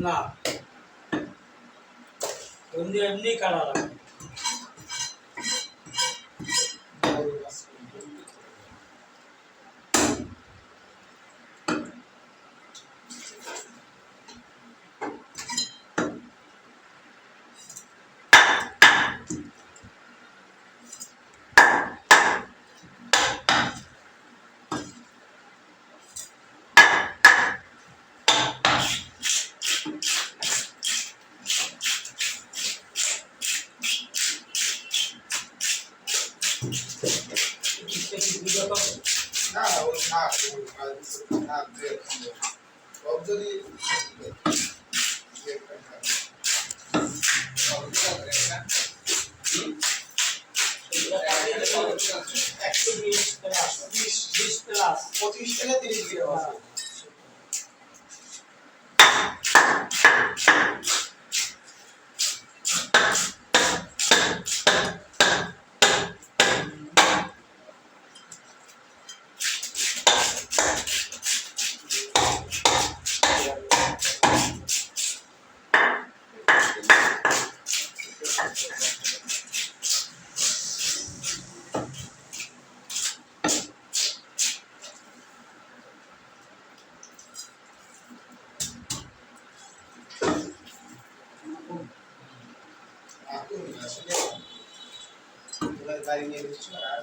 না এমনি এমনি কাটা লাগে। না ওই না না যদি পঁচিশ থেকে 30 গ্রাম আছে। গাড়ি নিয়ে এসেছি আর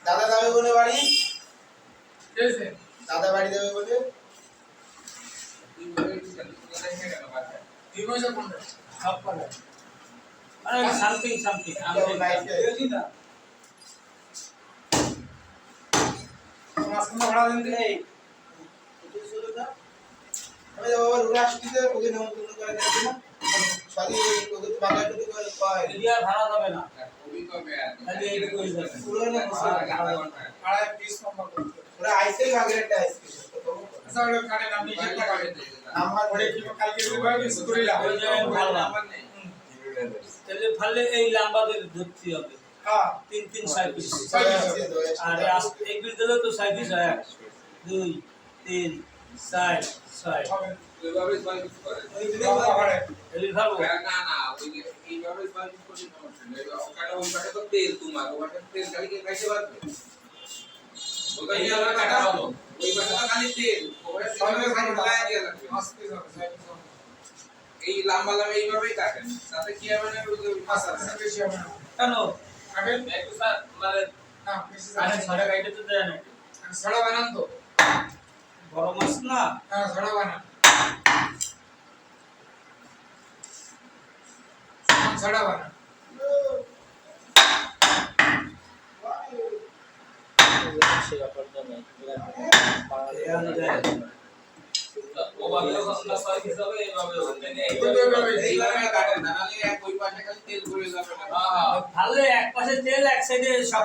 দাদা যাবে বলে বাড়ি দাদা বাড়ি যাবে বলে সামথিং সামথিং ভাড়া দেন এই আমি যাবো রুরা আসতে ওকে নিমন্ত্রণ করে দেব না খালি ওকে বাংলাটুকু করে পায় এরিয়া ভাড়া যাবে না ওই কবে খালি এই কই যাবে পুরো না আধা ঘন্টা ভাড়া 20 নম্বর ওরা আইসে আগের একটা আইসে আচ্ছা ওটা কানে নাম নিয়ে চেক লাগাবে নাম্বার ওরে কি কালকে দিবা মিস করিলা ওই জায়গায় ভালো নাম্বার নেই তাহলে ফালে এই লাম্বাদের ধরতে হবে হ্যাঁ 3 6 পিস আর এক পিস দিলে তো 6 পিস হয় 2 3 4 6 হবে ওইভাবে সার্ভিস করে ওই দিকে পারে এলি ভালো না না ওই যে এইভাবে সার্ভিস করে সমস্যা নেই ওখানে ওই পাশে তো তেল তোমার ওই পাশে তেল গাড়ি কে খাইতে পারবে ওই যে আমরা কাটা হলো ওই পাশে তো খালি তেল ওখানে সামনে খালি লাগাই দিয়া লাগবে আস্তে যাবে এই লম্বা লম্বা এইভাবেই কাটেন তাতে কি হবে না ওই যে আচ্ছা বেশি হবে না কেন আগে একটু স্যার মানে না বেশি আরে যাবে ছড়া গাইতে তো দেয় না সড়া বানান তো বড় মাছ না হ্যাঁ সড়া বানান সড়া বানান ওভাবে আমরা সার্ভিস হবে এইভাবে এইভাবে কাটেন না নালে এক ওই পাশে খালি তেল ঘুরে যাবে না হ্যাঁ ভালো এক পাশে তেল এক সাইডে সব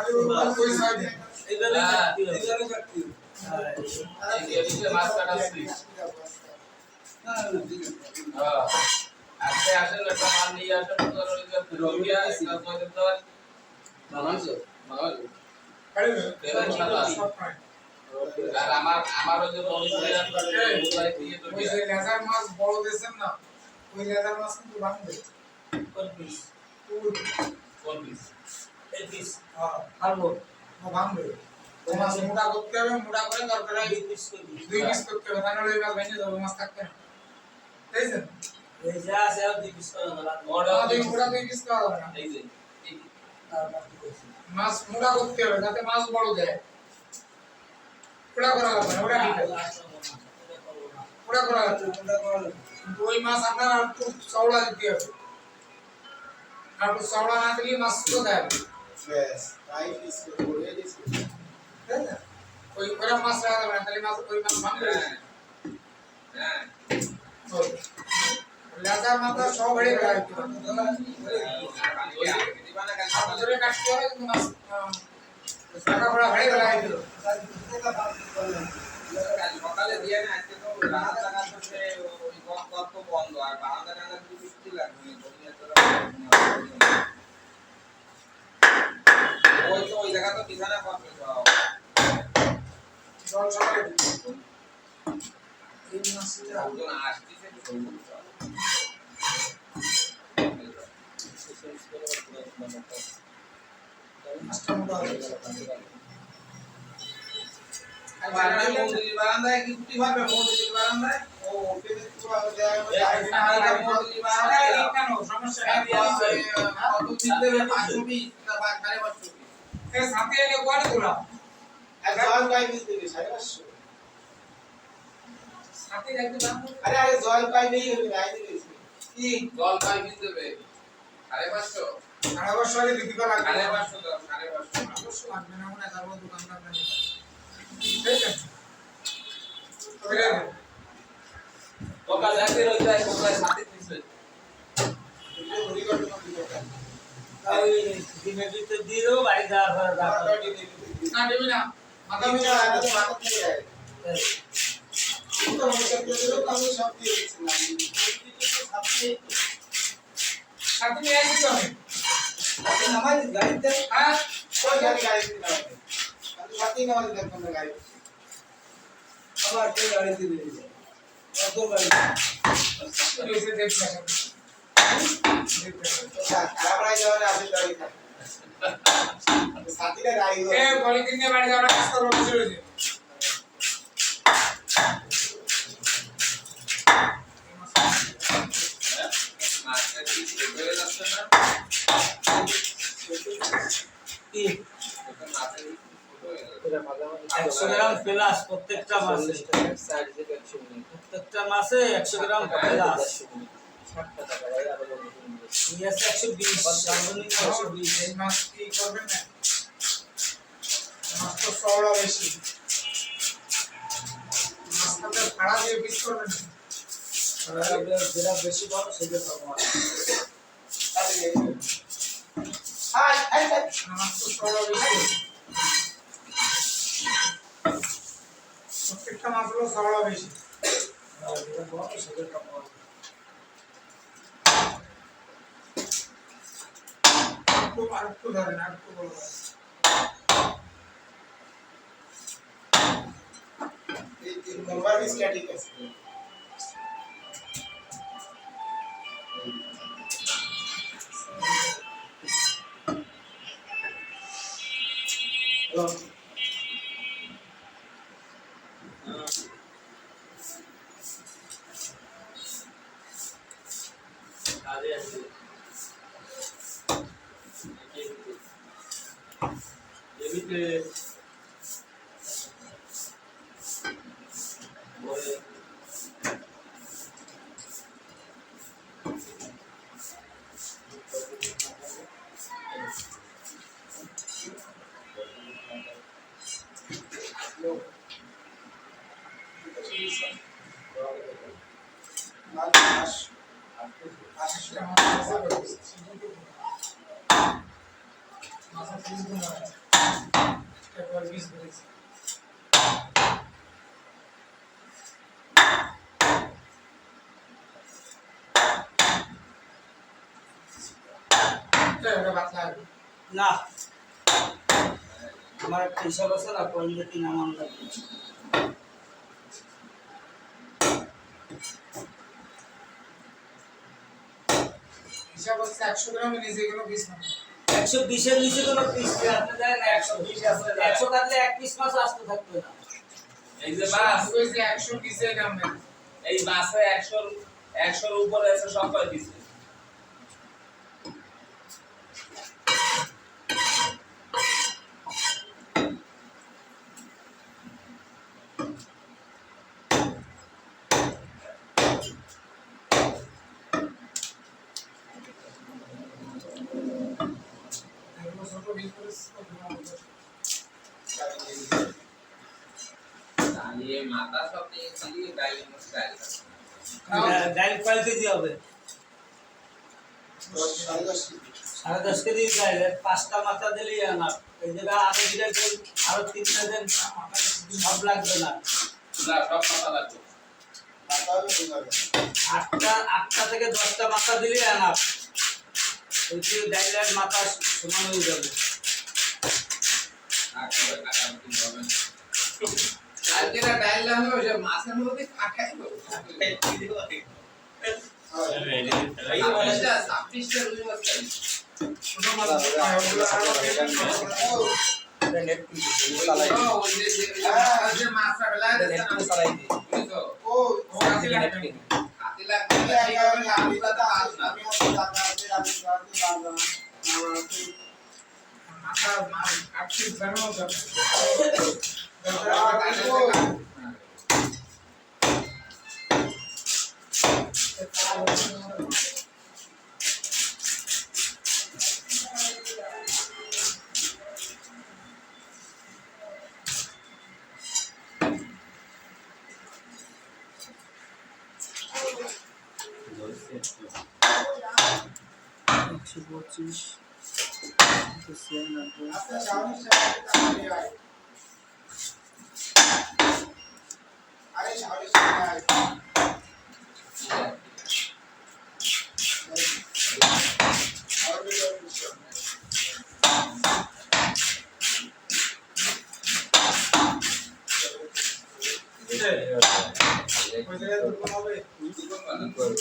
ওই সাইডে এগুলো এইভাবে কাটতে এই যে মাছ কাটা সুইচ হ্যাঁ আজকে আসেন একটা মাল নিয়ে আসেন তো ওই যে রবিয়া একটা পয়সা দেওয়ার মানানছো মানাল তেলের সাদা আর আমার ওই যে বলিভিয়ান ওলাই দিয়ে তো ওই যে লেজার মাছ বড় দেন না ওই লেজার মাছ কিন্তু ভাঙবে কোন পিস কোন পিস এই পিস হ্যাঁ ভালো ভাঙবে ওই মাছ মোটা করতে হবে মোটা করে দরকার হয় দুই পিস করবি 2 পিস করতে হবে তাহলে ওই মাছ ভেঙে যাবে মাছ থাকবে না বুঝছেন এই যা আছে আর দুই পিস করে না মডেল আমাদের মোটা 2 পিস করা যাবে না এই যে মাছ মোটা করতে হবে যাতে মাছ বড় দেয় পোড়া করা লাগবে না, ওটা ঠিক আছে পোড়া করা লাগবে কিন্তু ওই মাছ আপনার আর একটু চওড়া দিতে হবে আর একটু চওড়া না দিলে মাছ তো দেয় না। ব্যাস তাই পিস করে দিয়েছি তাই না? ওই ওরা মাছ রাখা যাবে না তাহলে মাছ ওই মাছ ভাঙবে হ্যাঁ লেজার মাথা সব বেড়ে গেল ধরে কাটতে হবে কিন্তু মাছ টাকা ভরা বেড়ে গেল সকালে দিয়ে না আজকে তো রাত টাকা করতে ওই গল্প বন্ধ আর বারান্দা টাকা কিছু বৃষ্টি লাগবে ওই তো ওই জায়গা তো বিছানা করবে সব জল সকালে এই মাছটা একজন আসতেছে মাছটা মোটা হয়ে গেল মন্দির বারান্দায় কি ছুটি পাবে মন্দির বারান্দায় ও ওকে তো আমি দেয় মন্দির বারান্দায় কেন সমস্যা কত চিনতে হবে 520 না 550 এই সাথে এনে কোয়ারি তোলা আর জল পাই পিস দিবি 550 সাথে রাখতে দাম আরে আরে জল পাই নেই হবে রাই দিবি কি জল পাই দেবে 550 550 আগে দিতে পারা লাগবে 550 দাও 550 অবশ্যই লাগবে না মনে তারপর দোকানদার না ঠিক আছে ওরে ওকা যাকে রইছে ওকা সাথে দিছে একটু ঘুরি করতে হবে ওই দিনে দিতে দিও বাড়ি যাওয়ার পরে রাখো। না দেবি না মাথা আমি মিশা তো মাথা থেকে যায় তো মনে করতে দিলো আমি সব দিয়ে দিচ্ছিলাম সাথে নিয়ে আসি তো আমি আপনি নামাই গাড়িতে হ্যাঁ কোন গাড়ি গাড়িতে নামাই আমি বাকি নামাই দেখুন না গাড়ি আবার কে গাড়ি দিবে কত গাড়ি এসে দেখতে খারাপ রাই যাওয়ার আছে গাড়ি থাকে সাথীরা গাড়ি এ বলি কিনে বাড়ি যাওয়ার রাস্তা বন্ধ ছিল যে মাছটা কি বেড়ে যাচ্ছে না কি ওটা মাছের ছোট 100 গ্রাম প্লাস প্রত্যেকটা মাছে প্রত্যেকটা মাছে 100 গ্রাম প্লাস ইয়েস 120 সামনে 120 এই মাছ কি করবেন না মাছ তো চওড়া বেশি মাছটাকে ফাড়া দিয়ে পিস করবেন যেটা বেশি বড় সেটা কম হাই হাই হাই মাছ তো চওড়া বেশি প্রত্যেকটা মাছ হলো চওড়া বেশি যেটা বড় সেটা কম আরেকটু ধরেন আরেকটু বড় এই 3 নম্বর স্ট্যাটিক আছে কাজে আছে এবিতে বলে আশিটা মাছ আছে মাছের পিস গুলো একবার পিস করেছি এটা বাতলা আছে না আমার একটা হিসাব আছে না কোন দিকে নামান লাগবে হিসাব হচ্ছে 100 গ্রামের নিচে কোনো পিস না 120 এর নিচে কোনো পিস নেই আপনি জানেন 120 আছে 100 কাটলে এক পিস মাছ আসতে থাকবে না এই যে মাছ ওই যে 100 পিসে গ্রাম এই মাছে 100 এর উপরে আছে সব কয় দিছে ये माता सब ने इसलिए डाल स्टाइल ডাইল কয় কেজি হবে? 10.5 কেজি ডাইল, 5টা মাথা দিলেই না। এই জায়গায় আরো দিলে আরো 3টা দেন, সব লাগবে না। না সব পাতা লাগবে 8টা থেকে 10টা মাথা দিলেই না। এই ডাইলের মাথা সমান হয়ে যাবে। আর করে কাটা দিতে হবে আজকে না ডাল না হলো যে মাছের মধ্যে কাটাই হবে এই মাছটা 26টা রুই মাছ খাই ছোট মাছ ওগুলো আরো নেট চালাই যে মাছটা বেলায় নেট চালাই দি বুঝছো ও কাতি লাগবে এই কারণে আমি কথা আজ না মাথা মাছ আটকে বানানো যাবে আচ্ছা শাওনি সাহেব আরে শাওনি সাহেব আর भी দুটো বানান করে